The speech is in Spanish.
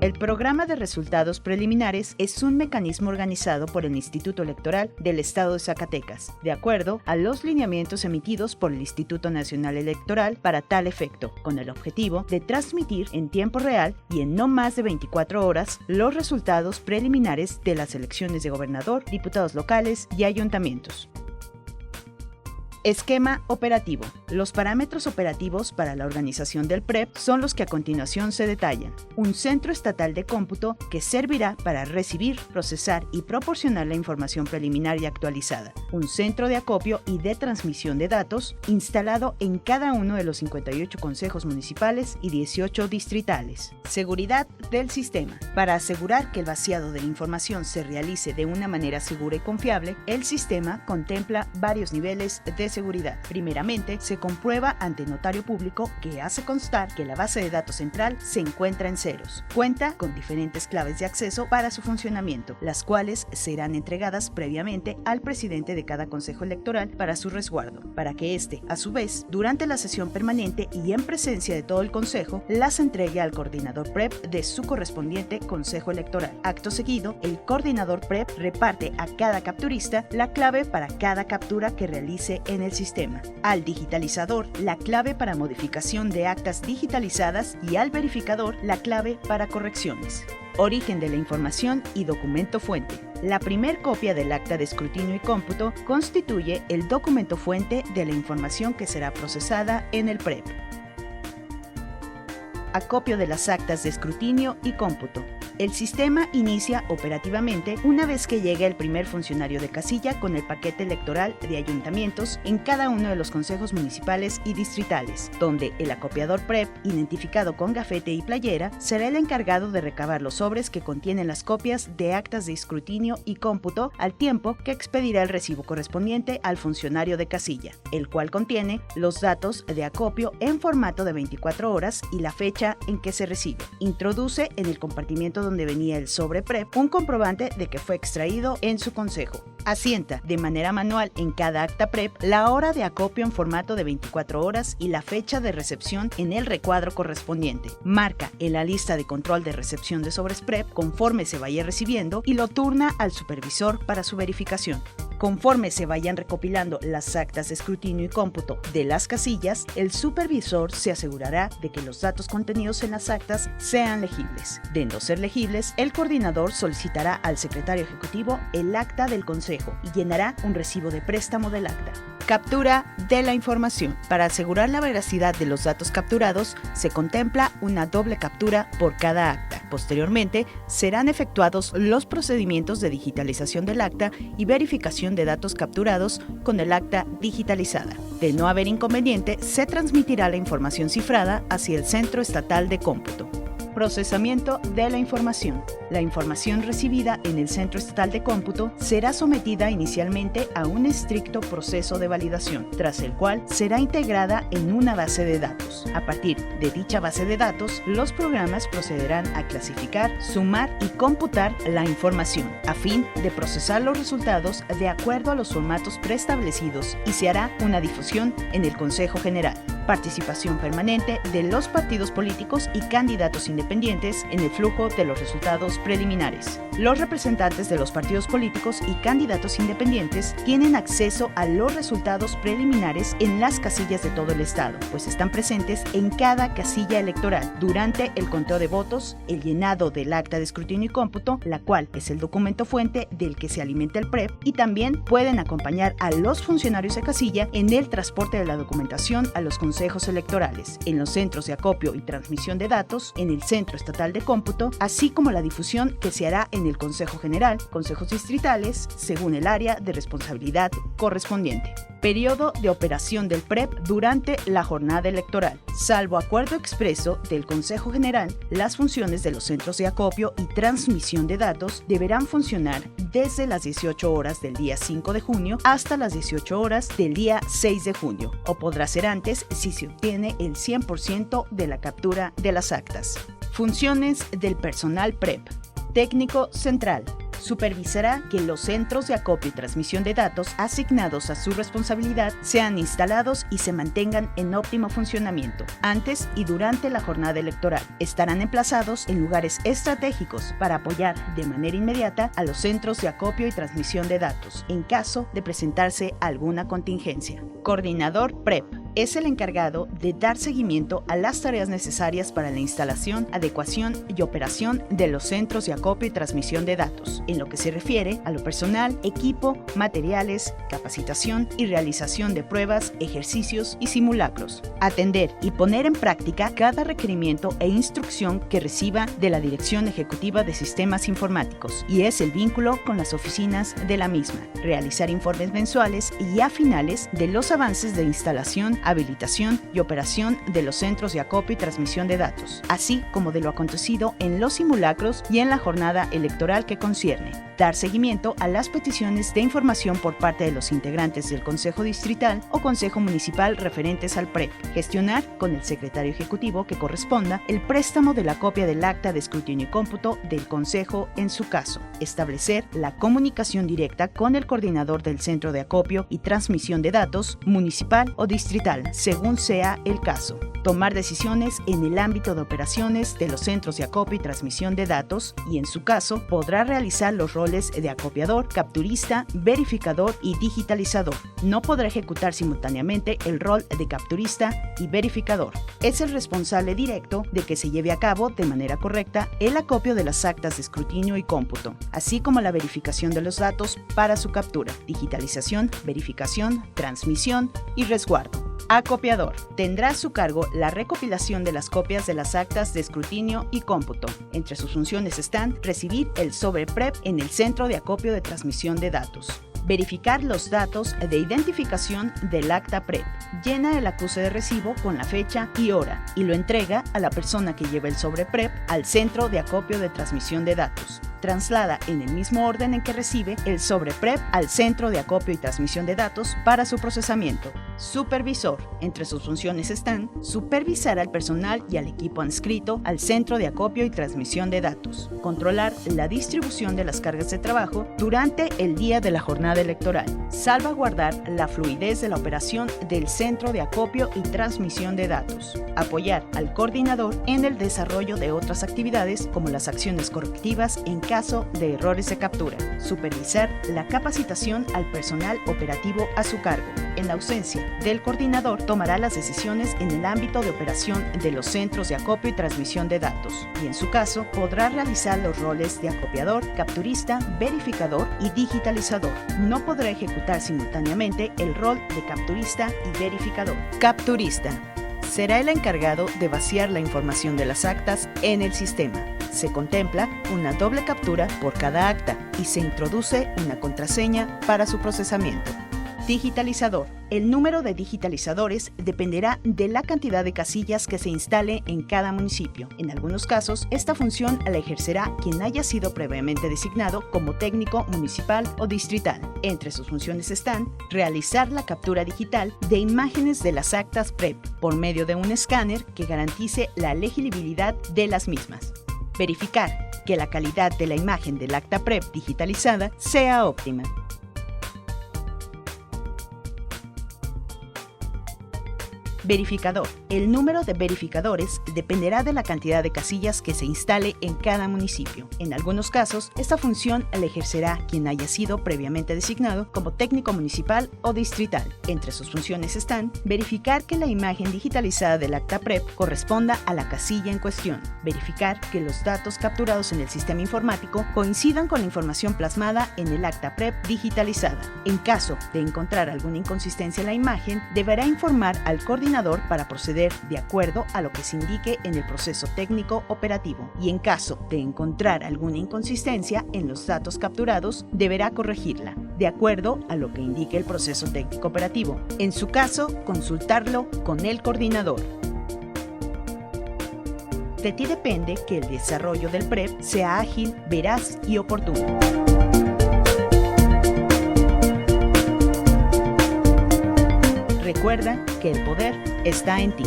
El programa de resultados preliminares es un mecanismo organizado por el Instituto Electoral del Estado de Zacatecas, de acuerdo a los lineamientos emitidos por el Instituto Nacional Electoral para tal efecto, con el objetivo de transmitir en tiempo real y en no más de 24 horas los resultados preliminares de las elecciones de gobernador, diputados locales y ayuntamientos. Esquema operativo. Los parámetros operativos para la organización del PREP son los que a continuación se detallan. Un centro estatal de cómputo que servirá para recibir, procesar y proporcionar la información preliminar y actualizada. Un centro de acopio y de transmisión de datos instalado en cada uno de los 58 consejos municipales y 18 distritales. Seguridad del sistema. Para asegurar que el vaciado de la información se realice de una manera segura y confiable, el sistema contempla varios niveles de seguridad. Primeramente, se comprueba ante notario público que hace constar que la base de datos central se encuentra en ceros. Cuenta con diferentes claves de acceso para su funcionamiento, las cuales serán entregadas previamente al presidente de cada consejo electoral para su resguardo, para que éste, a su vez, durante la sesión permanente y en presencia de todo el consejo, las entregue al coordinador PREP de su correspondiente consejo electoral. Acto seguido, el coordinador PREP reparte a cada capturista la clave para cada captura que realice en el sistema, al digitalizador la clave para modificación de actas digitalizadas y al verificador la clave para correcciones. Origen de la información y documento fuente. La primer copia del acta de escrutinio y cómputo constituye el documento fuente de la información que será procesada en el PREP. Acopio de las actas de escrutinio y cómputo. El sistema inicia operativamente una vez que llegue el primer funcionario de casilla con el paquete electoral de ayuntamientos en cada uno de los consejos municipales y distritales, donde el acopiador PREP, identificado con gafete y playera, será el encargado de recabar los sobres que contienen las copias de actas de escrutinio y cómputo, al tiempo que expedirá el recibo correspondiente al funcionario de casilla, el cual contiene los datos de acopio en formato de 24 horas y la fecha en que se recibe. Introduce en el compartimiento donde venía el sobre PREP un comprobante de que fue extraído en su consejo. Asienta de manera manual en cada acta PREP la hora de acopio en formato de 24 horas y la fecha de recepción en el recuadro correspondiente. Marca en la lista de control de recepción de sobres PREP conforme se vaya recibiendo y lo turna al supervisor para su verificación. Conforme se vayan recopilando las actas de escrutinio y cómputo de las casillas, el supervisor se asegurará de que los datos contenidos en las actas sean legibles. De no ser legibles, el coordinador solicitará al secretario ejecutivo el acta del consejo y llenará un recibo de préstamo del acta. Captura de la información. Para asegurar la veracidad de los datos capturados, se contempla una doble captura por cada acta. Posteriormente, serán efectuados los procedimientos de digitalización del acta y verificación de datos capturados con el acta digitalizada. De no haber inconveniente, se transmitirá la información cifrada hacia el Centro Estatal de Cómputo. Procesamiento de la información. La información recibida en el Centro Estatal de Cómputo será sometida inicialmente a un estricto proceso de validación, tras el cual será integrada en una base de datos. A partir de dicha base de datos, los programas procederán a clasificar, sumar y computar la información, a fin de procesar los resultados de acuerdo a los formatos preestablecidos y se hará una difusión en el Consejo General. Participación permanente de los partidos políticos y candidatos independientes en el flujo de los resultados preliminares. Los representantes de los partidos políticos y candidatos independientes tienen acceso a los resultados preliminares en las casillas de todo el estado, pues están presentes en cada casilla electoral durante el conteo de votos, el llenado del acta de escrutinio y cómputo, la cual es el documento fuente del que se alimenta el PREP, y también pueden acompañar a los funcionarios de casilla en el transporte de la documentación a los consejos electorales, en los centros de acopio y transmisión de datos, en el Centro Estatal de Cómputo, así como la difusión que se hará en el Consejo General, consejos distritales, según el área de responsabilidad correspondiente. Periodo de operación del PREP durante la jornada electoral. Salvo acuerdo expreso del Consejo General, las funciones de los centros de acopio y transmisión de datos deberán funcionar desde las 18 horas del día 5 de junio hasta las 18 horas del día 6 de junio, o podrá ser antes si se obtiene el 100% de la captura de las actas. Funciones del personal PREP. Técnico central. Supervisará que los centros de acopio y transmisión de datos asignados a su responsabilidad sean instalados y se mantengan en óptimo funcionamiento antes y durante la jornada electoral. Estarán emplazados en lugares estratégicos para apoyar de manera inmediata a los centros de acopio y transmisión de datos en caso de presentarse alguna contingencia. Coordinador PREP es el encargado de dar seguimiento a las tareas necesarias para la instalación, adecuación y operación de los centros de acopio y transmisión de datos, en lo que se refiere a lo personal, equipo, materiales, capacitación y realización de pruebas, ejercicios y simulacros. Atender y poner en práctica cada requerimiento e instrucción que reciba de la Dirección Ejecutiva de Sistemas Informáticos y es el vínculo con las oficinas de la misma. Realizar informes mensuales y ya finales de los avances de instalación, habilitación y operación de los centros de acopio y transmisión de datos, así como de lo acontecido en los simulacros y en la jornada electoral que concierne. Dar seguimiento a las peticiones de información por parte de los integrantes del Consejo Distrital o Consejo Municipal referentes al PREP. Gestionar con el secretario ejecutivo que corresponda el préstamo de la copia del acta de escrutinio y cómputo del Consejo en su caso. Establecer la comunicación directa con el coordinador del centro de acopio y transmisión de datos, municipal o distrital, según sea el caso. Tomar decisiones en el ámbito de operaciones de los centros de acopio y transmisión de datos y, en su caso, podrá realizar los roles de acopiador, capturista, verificador y digitalizador. No podrá ejecutar simultáneamente el rol de capturista y verificador. Es el responsable directo de que se lleve a cabo de manera correcta el acopio de las actas de escrutinio y cómputo, así como la verificación de los datos para su captura, digitalización, verificación, transmisión y resguardo. Acopiador. Tendrá a su cargo la recopilación de las copias de las actas de escrutinio y cómputo. Entre sus funciones están recibir el sobre PREP en el centro de acopio de transmisión de datos. Verificar los datos de identificación del acta PREP. Llena el acuse de recibo con la fecha y hora y lo entrega a la persona que lleva el sobre PREP al centro de acopio de transmisión de datos. Traslada en el mismo orden en que recibe el sobre PREP al centro de acopio y transmisión de datos para su procesamiento. Supervisor. Entre sus funciones están supervisar al personal y al equipo adscrito al centro de acopio y transmisión de datos. Controlar la distribución de las cargas de trabajo durante el día de la jornada electoral. Salvaguardar la fluidez de la operación del centro de acopio y transmisión de datos. Apoyar al coordinador en el desarrollo de otras actividades como las acciones correctivas en caso de errores de captura. Supervisar la capacitación al personal operativo a su cargo. En la ausencia del coordinador, tomará las decisiones en el ámbito de operación de los centros de acopio y transmisión de datos y, en su caso, podrá realizar los roles de acopiador, capturista, verificador y digitalizador. No podrá ejecutar simultáneamente el rol de capturista y verificador. Capturista. Será el encargado de vaciar la información de las actas en el sistema. Se contempla una doble captura por cada acta y se introduce una contraseña para su procesamiento. Digitalizador. El número de digitalizadores dependerá de la cantidad de casillas que se instale en cada municipio. En algunos casos, esta función la ejercerá quien haya sido previamente designado como técnico municipal o distrital. Entre sus funciones están realizar la captura digital de imágenes de las actas PREP por medio de un escáner que garantice la legibilidad de las mismas. Verificar que la calidad de la imagen del acta PREP digitalizada sea óptima. Verificador. El número de verificadores dependerá de la cantidad de casillas que se instale en cada municipio. En algunos casos, esta función la ejercerá quien haya sido previamente designado como técnico municipal o distrital. Entre sus funciones están verificar que la imagen digitalizada del acta PREP corresponda a la casilla en cuestión, verificar que los datos capturados en el sistema informático coincidan con la información plasmada en el acta PREP digitalizada. En caso de encontrar alguna inconsistencia en la imagen, deberá informar al coordinador para proceder de acuerdo a lo que se indique en el proceso técnico operativo y en caso de encontrar alguna inconsistencia en los datos capturados, deberá corregirla de acuerdo a lo que indique el proceso técnico operativo. En su caso, consultarlo con el coordinador. De ti depende que el desarrollo del PREP sea ágil, veraz y oportuno. Recuerda que el poder está en ti.